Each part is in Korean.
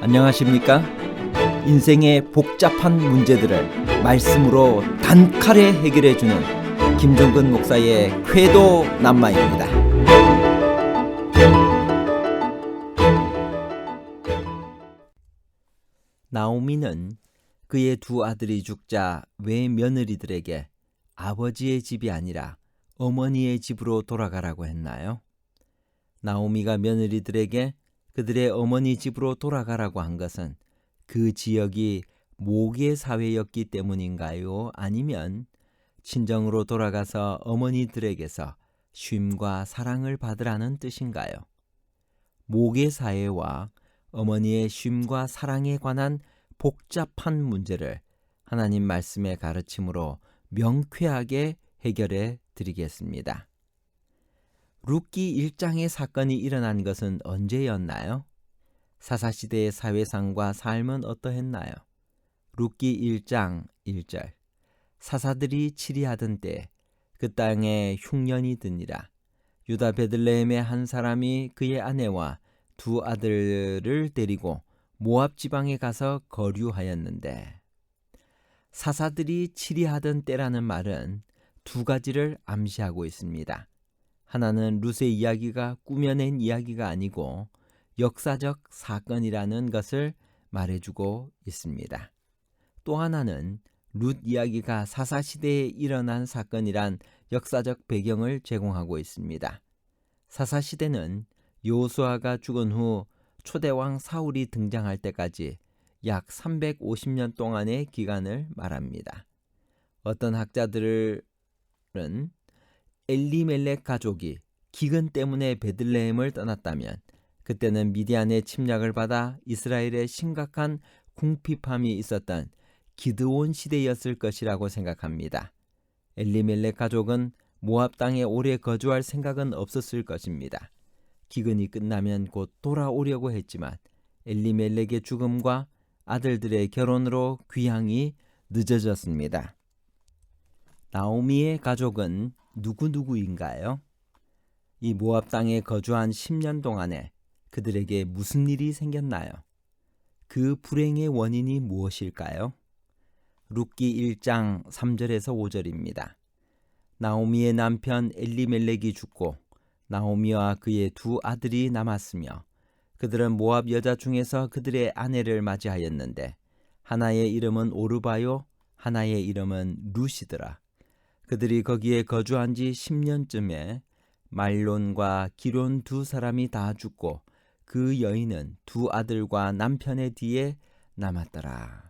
안녕하십니까? 인생의 복잡한 문제들을 말씀으로 단칼에 해결해주는 김종근 목사의 쾌도 남마입니다. 나오미는 그의 두 아들이 죽자 외며느리들에게 아버지의 집이 아니라 어머니의 집으로 돌아가라고 했나요? 나오미가 며느리들에게 그들의 어머니 집으로 돌아가라고 한 것은 그 지역이 모계 사회였기 때문인가요? 아니면 친정으로 돌아가서 어머니들에게서 쉼과 사랑을 받으라는 뜻인가요? 모계 사회와 어머니의 쉼과 사랑에 관한 복잡한 문제를 하나님 말씀의 가르침으로 명쾌하게 해결해 드리겠습니다. 룻기 1장의 사건이 일어난 것은 언제였나요? 사사시대의 사회상과 삶은 어떠했나요? 룻기 1장 1절 사사들이 치리하던 때 그 땅에 흉년이 드니라. 유다 베들레헴의 한 사람이 그의 아내와 두 아들을 데리고 모압 지방에 가서 거류하였는데, 사사들이 치리하던 때라는 말은 두 가지를 암시하고 있습니다. 하나는 룻의 이야기가 꾸며낸 이야기가 아니고 역사적 사건이라는 것을 말해주고 있습니다. 또 하나는 룻 이야기가 사사시대에 일어난 사건이란 역사적 배경을 제공하고 있습니다. 사사시대는 여호수아가 죽은 후 초대왕 사울이 등장할 때까지 약 350년 동안의 기간을 말합니다. 어떤 학자들은 엘리멜렉 가족이 기근 때문에 베들레헴을 떠났다면 그때는 미디안의 침략을 받아 이스라엘에 심각한 궁핍함이 있었던 기드온 시대였을 것이라고 생각합니다. 엘리멜렉 가족은 모압 땅에 오래 거주할 생각은 없었을 것입니다. 기근이 끝나면 곧 돌아오려고 했지만 엘리멜렉의 죽음과 아들들의 결혼으로 귀향이 늦어졌습니다. 나오미의 가족은 누구인가요? 이 모압 땅에 거주한 10년 동안에 그들에게 무슨 일이 생겼나요? 그 불행의 원인이 무엇일까요? 룻기 1장 3절에서 5절입니다. 나오미의 남편 엘리멜렉이 죽고 나오미와 그의 두 아들이 남았으며 그들은 모압 여자 중에서 그들의 아내를 맞이하였는데 하나의 이름은 오르바요 하나의 이름은 룻이더라. 그들이 거기에 거주한 지 10년쯤에 말론과 기론 두 사람이 다 죽고 그 여인은 두 아들과 남편의 뒤에 남았더라.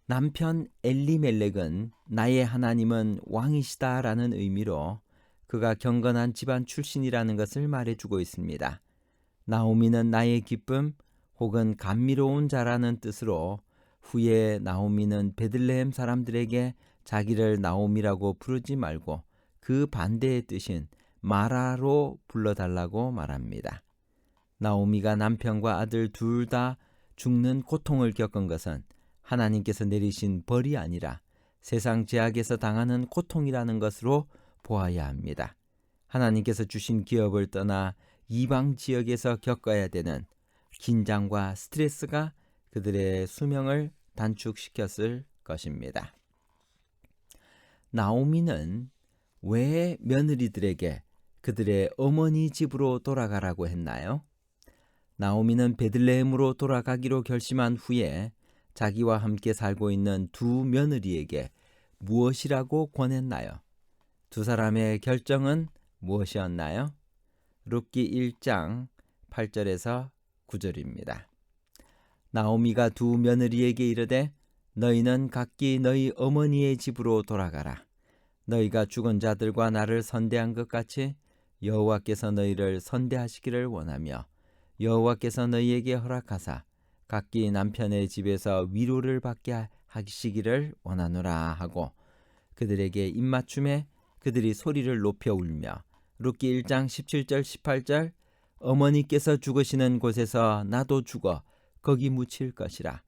남편 엘리멜렉은 나의 하나님은 왕이시다라는 의미로 그가 경건한 집안 출신이라는 것을 말해주고 있습니다. 나오미는 나의 기쁨 혹은 감미로운 자라는 뜻으로 후에 나오미는 베들레헴 사람들에게 자기를 나오미라고 부르지 말고 그 반대의 뜻인 마라로 불러달라고 말합니다. 나오미가 남편과 아들 둘 다 죽는 고통을 겪은 것은 하나님께서 내리신 벌이 아니라 세상 죄악에서 당하는 고통이라는 것으로 보아야 합니다. 하나님께서 주신 기업을 떠나 이방 지역에서 겪어야 되는 긴장과 스트레스가 그들의 수명을 단축시켰을 것입니다. 나오미는 왜 며느리들에게 그들의 어머니 집으로 돌아가라고 했나요? 나오미는 베들레헴으로 돌아가기로 결심한 후에 자기와 함께 살고 있는 두 며느리에게 무엇이라고 권했나요? 두 사람의 결정은 무엇이었나요? 룻기 1장 8절에서 9절입니다. 나오미가 두 며느리에게 이르되 너희는 각기 너희 어머니의 집으로 돌아가라. 너희가 죽은 자들과 나를 선대한 것 같이 여호와께서 너희를 선대하시기를 원하며 여호와께서 너희에게 허락하사 각기 남편의 집에서 위로를 받게 하시기를 원하노라 하고 그들에게 입맞춤에 그들이 소리를 높여 울며 룻기 1장 17절 18절 어머니께서 죽으시는 곳에서 나도 죽어 거기 묻힐 것이라.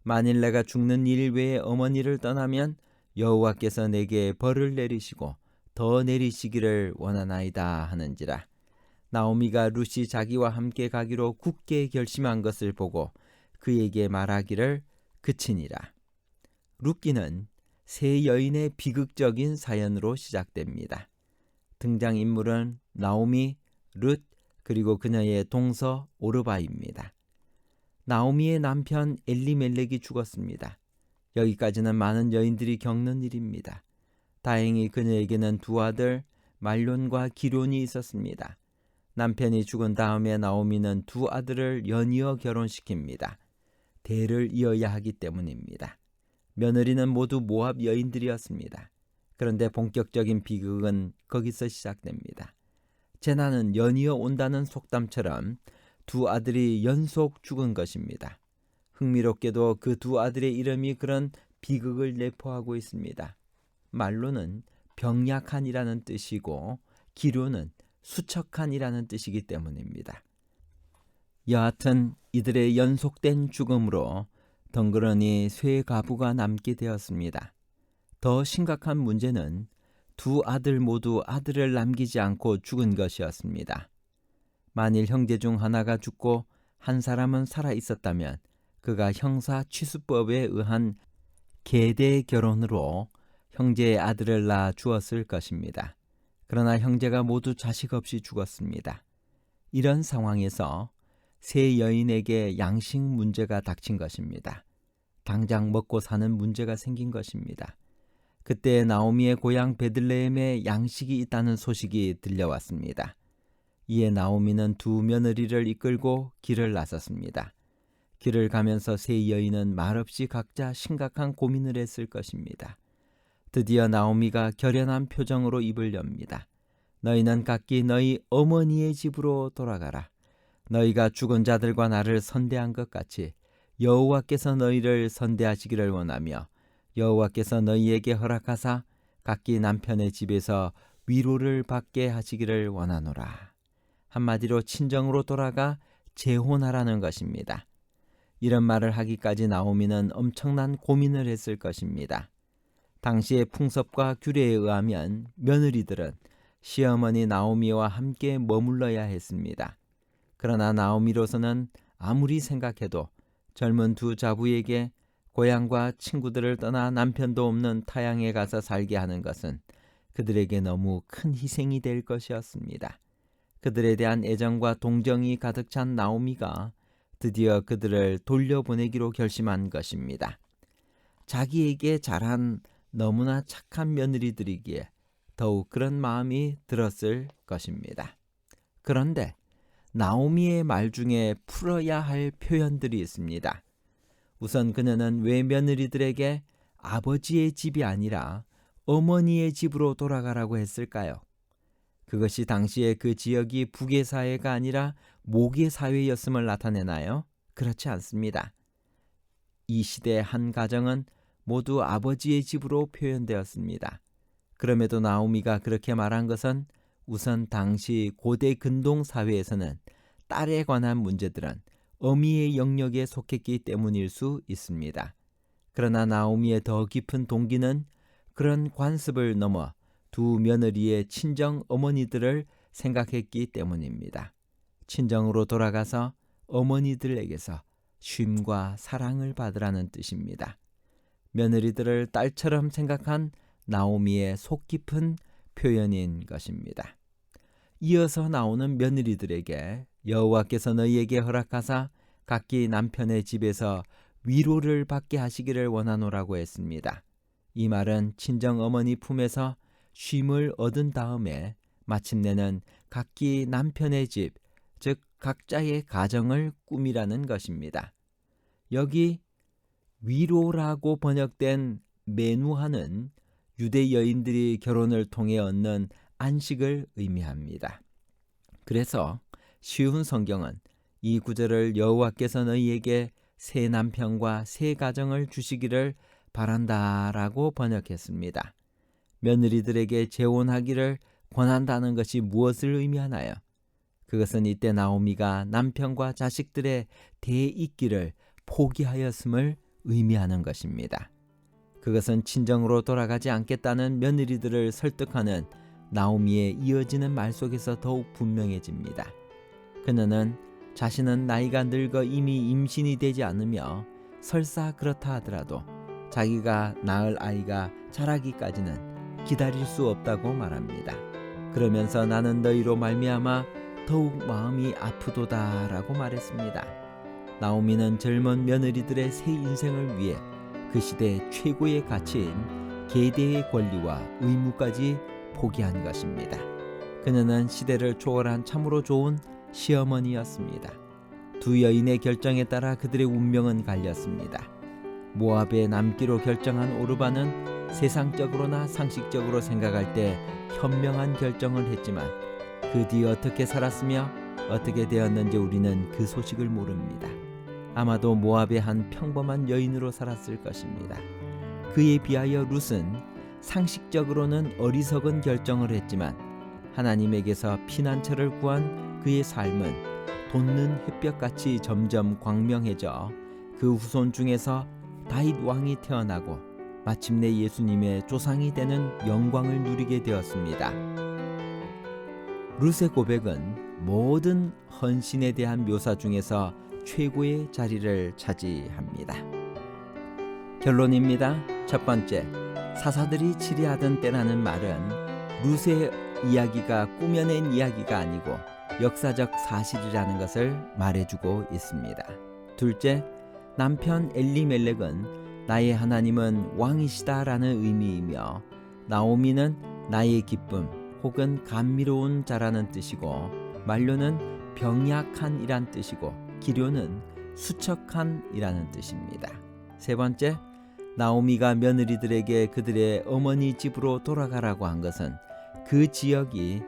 만일 내가 죽는 일 외에 어머니를 떠나면 여호와께서 내게 벌을 내리시고 더 내리시기를 원하나이다 하는지라. 나오미가 룻이 자기와 함께 가기로 굳게 결심한 것을 보고 그에게 말하기를 그치니라. 룻기는 세 여인의 비극적인 사연으로 시작됩니다. 등장인물은 나오미, 룻, 그리고 그녀의 동서 오르바입니다. 나오미의 남편 엘리멜렉이 죽었습니다. 여기까지는 많은 여인들이 겪는 일입니다. 다행히 그녀에게는 두 아들 말론과 기론이 있었습니다. 남편이 죽은 다음에 나오미는 두 아들을 연이어 결혼시킵니다. 대를 이어야 하기 때문입니다. 며느리는 모두 모압 여인들이었습니다. 그런데 본격적인 비극은 거기서 시작됩니다. 재난은 연이어 온다는 속담처럼 두 아들이 연속 죽은 것입니다. 흥미롭게도 그 두 아들의 이름이 그런 비극을 내포하고 있습니다. 말로는 병약한이라는 뜻이고 기로는 수척한이라는 뜻이기 때문입니다. 여하튼 이들의 연속된 죽음으로 덩그러니 쇠 가부가 남게 되었습니다. 더 심각한 문제는 두 아들 모두 아들을 남기지 않고 죽은 것이었습니다. 만일 형제 중 하나가 죽고 한 사람은 살아 있었다면 그가 형사 취수법에 의한 계대 결혼으로 형제의 아들을 낳아 주었을 것입니다. 그러나 형제가 모두 자식 없이 죽었습니다. 이런 상황에서 세 여인에게 양식 문제가 닥친 것입니다. 당장 먹고 사는 문제가 생긴 것입니다. 그때 나오미의 고향 베들레헴에 양식이 있다는 소식이 들려왔습니다. 이에 나오미는 두 며느리를 이끌고 길을 나섰습니다. 길을 가면서 세 여인은 말없이 각자 심각한 고민을 했을 것입니다. 드디어 나오미가 결연한 표정으로 입을 엽니다. 너희는 각기 너희 어머니의 집으로 돌아가라. 너희가 죽은 자들과 나를 선대한 것 같이 여호와께서 너희를 선대하시기를 원하며 여호와께서 너희에게 허락하사 각기 남편의 집에서 위로를 받게 하시기를 원하노라. 한마디로 친정으로 돌아가 재혼하라는 것입니다. 이런 말을 하기까지 나오미는 엄청난 고민을 했을 것입니다. 당시의 풍습과 규례에 의하면 며느리들은 시어머니 나오미와 함께 머물러야 했습니다. 그러나 나오미로서는 아무리 생각해도 젊은 두 자부에게 고향과 친구들을 떠나 남편도 없는 타향에 가서 살게 하는 것은 그들에게 너무 큰 희생이 될 것이었습니다. 그들에 대한 애정과 동정이 가득 찬 나오미가 드디어 그들을 돌려보내기로 결심한 것입니다. 자기에게 잘한 너무나 착한 며느리들이기에 더욱 그런 마음이 들었을 것입니다. 그런데 나오미의 말 중에 풀어야 할 표현들이 있습니다. 우선 그녀는 왜 며느리들에게 아버지의 집이 아니라 어머니의 집으로 돌아가라고 했을까요? 그것이 당시에 그 지역이 북의 사회가 아니라 목의 사회였음을 나타내나요? 그렇지 않습니다. 이 시대의 한 가정은 모두 아버지의 집으로 표현되었습니다. 그럼에도 나오미가 그렇게 말한 것은 우선 당시 고대 근동 사회에서는 딸에 관한 문제들은 어미의 영역에 속했기 때문일 수 있습니다. 그러나 나오미의 더 깊은 동기는 그런 관습을 넘어 두 며느리의 친정 어머니들을 생각했기 때문입니다. 친정으로 돌아가서 어머니들에게서 쉼과 사랑을 받으라는 뜻입니다. 며느리들을 딸처럼 생각한 나오미의 속 깊은 표현인 것입니다. 이어서 나오는 며느리들에게 여호와께서 너희에게 허락하사 각기 남편의 집에서 위로를 받게 하시기를 원하노라고 했습니다. 이 말은 친정 어머니 품에서 쉼을 얻은 다음에 마침내는 각기 남편의 집, 즉 각자의 가정을 꾸미라는 것입니다. 여기 위로라고 번역된 메누하는 유대 여인들이 결혼을 통해 얻는 안식을 의미합니다. 그래서 쉬운 성경은 이 구절을 여호와께서 너희에게 새 남편과 새 가정을 주시기를 바란다라고 번역했습니다. 며느리들에게 재혼하기를 권한다는 것이 무엇을 의미하나요? 그것은 이때 나오미가 남편과 자식들의 대있기를 포기하였음을 의미하는 것입니다. 그것은 친정으로 돌아가지 않겠다는 며느리들을 설득하는 나오미의 이어지는 말 속에서 더욱 분명해집니다. 그녀는 자신은 나이가 늙어 이미 임신이 되지 않으며 설사 그렇다 하더라도 자기가 낳을 아이가 자라기까지는 기다릴 수 없다고 말합니다. 그러면서 나는 너희로 말미암아 더욱 마음이 아프도다라고 말했습니다. 나오미는 젊은 며느리들의 새 인생을 위해 그 시대 최고의 가치인 계대의 권리와 의무까지 포기한 것입니다. 그녀는 시대를 초월한 참으로 좋은 시어머니였습니다. 두 여인의 결정에 따라 그들의 운명은 갈렸습니다. 모압에 남기로 결정한 오르바는 세상적으로나 상식적으로 생각할 때 현명한 결정을 했지만 그 뒤 어떻게 살았으며 어떻게 되었는지 우리는 그 소식을 모릅니다. 아마도 모압의 한 평범한 여인으로 살았을 것입니다. 그에 비하여 룻은 상식적으로는 어리석은 결정을 했지만 하나님에게서 피난처를 구한 그의 삶은 돋는 햇볕같이 점점 광명해져 그 후손 중에서 다윗 왕이 태어나고 마침내 예수님의 조상이 되는 영광을 누리게 되었습니다. 룻의 고백은 모든 헌신에 대한 묘사 중에서 최고의 자리를 차지합니다. 결론입니다. 첫 번째, 사사들이 치리하던 때라는 말은 룻의 이야기가 꾸며낸 이야기가 아니고 역사적 사실이라는 것을 말해주고 있습니다. 둘째, 남편 엘리멜렉은 나의 하나님은 왕이시다라는 의미이며 나오미는 나의 기쁨 혹은 감미로운 자라는 뜻이고 만료는 병약한이란 뜻이고 기료는 수척한이라는 뜻입니다. 세 번째, 나오미가 며느리들에게 그들의 어머니 집으로 돌아가라고 한 것은 그 지역이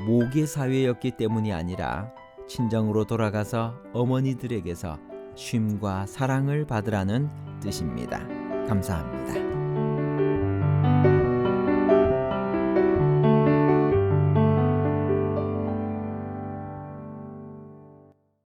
모계 사회였기 때문이 아니라 친정으로 돌아가서 어머니들에게서 쉼과 사랑을 받으라는 뜻입니다. 감사합니다.